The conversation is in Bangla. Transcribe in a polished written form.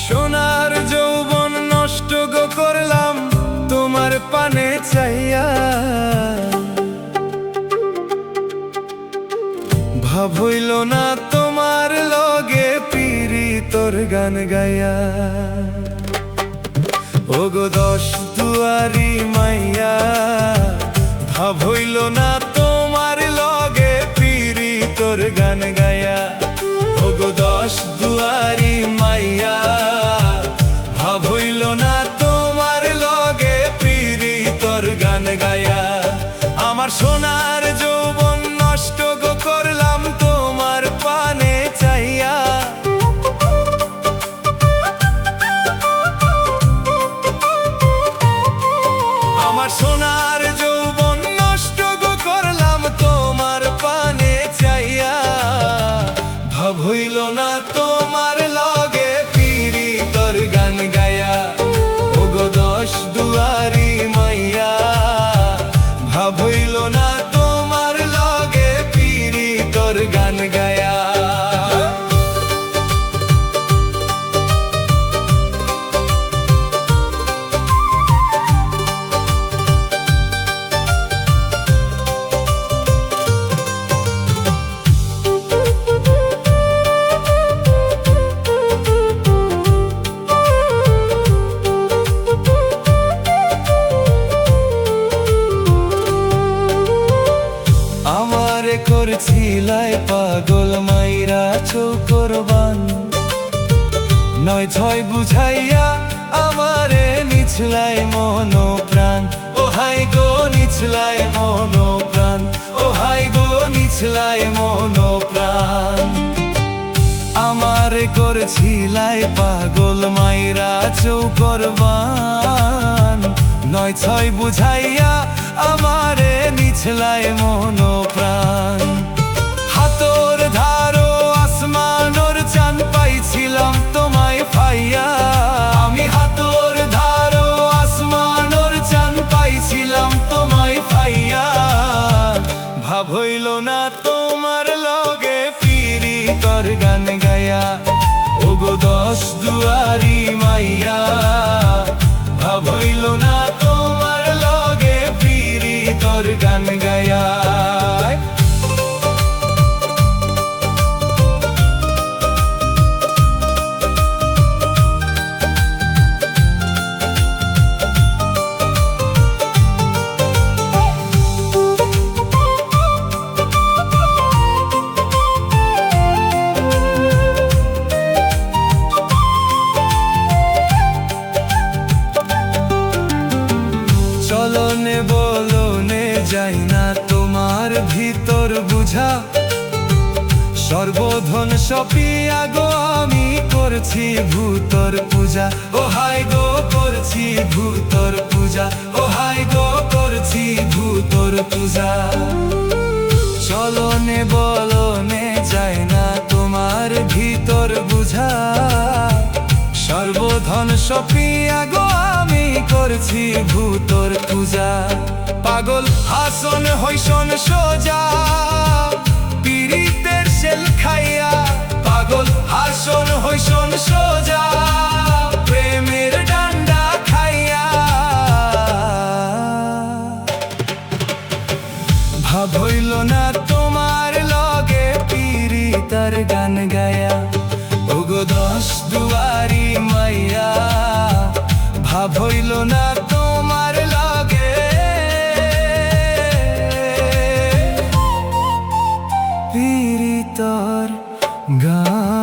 সোনার যৌবন নষ্ট গো করলাম তোমার পানে চাইয়া। ভাব হইল না তোমার লগে পীড়িতর গান গায়া। ওগো দশ দুয়ারি মাইয়া, ভাব হইল না তোমার লগে পীড়িতর গান গায়া। ওগো দশ দুয়ারি মাইয়া, ভাব হইল না তোমার লগে পীড়িতর গান গায়া। আমার সোনার যৌবন নষ্ট গো করলাম তোমার পানে চাইয়া। আমার সোনার যৌবন নষ্ট গো করলাম তোমার পানে চাইয়া। ভাব হইল না তোমার লগে পীড়িতর গান গায়া। ওগো দশ দুয়ারি মাইয়া, ভাব হইল না তোমার লগে পীড়িতর গান গায়া। আমারে করছিলাই পাগল মাইরা চৌকরবান। নয় ছয় বুঝাইয়া আমারে নিছলাই মন প্রাণ। ও হাই গো নিছলাই মন প্রাণ, ও হাই গো নিছলাই মন প্রাণ। আমারে করছিলাই পাগল মাইরা চৌকরবান। নয় ছয় বুঝাইয়া আমারে নিছলাই মন প্রাণ। হাতর ধারো আসমানোর চান পাইছিলাম তোমায় পাইয়া। আমি হাতর ধারো আসমানোর চান পাইছিলাম তোমায় পাইয়া। ভাব হইল না তোমার লগে পীড়িতর গান গায়া। ওগো দশ দুয়ারি মাইয়া, ভাব হইল না তোমার লগে পীড়িতর গান গায়া। চলনে বলনে যাই না তোমার ভিতর বুঝা। সর্বধন সপিয়া গো আমি করছি ভূতর পূজা। ও হাই গো করছি ভূতর পূজা, ও হাই গো করছি ভূতর পূজা। চলনে বলনে যাই না তোমার ভিতর বুঝা। সর্বধন সপিয়া গো আমি করছি ভূতর পূজা। পাগল হাসন হইসন সোজা পীড়িতের শেল খাইয়া। পাগল হাসন হইসন সোজা প্রেমের ডান্ডা খাইয়া। ভাব হইল না তোমার লগে পীড়িতর গান গায়া। ওগো দশ দুয়ারি মাইয়া, ভাব হইল না তোমার লগে পীড়িতর গান।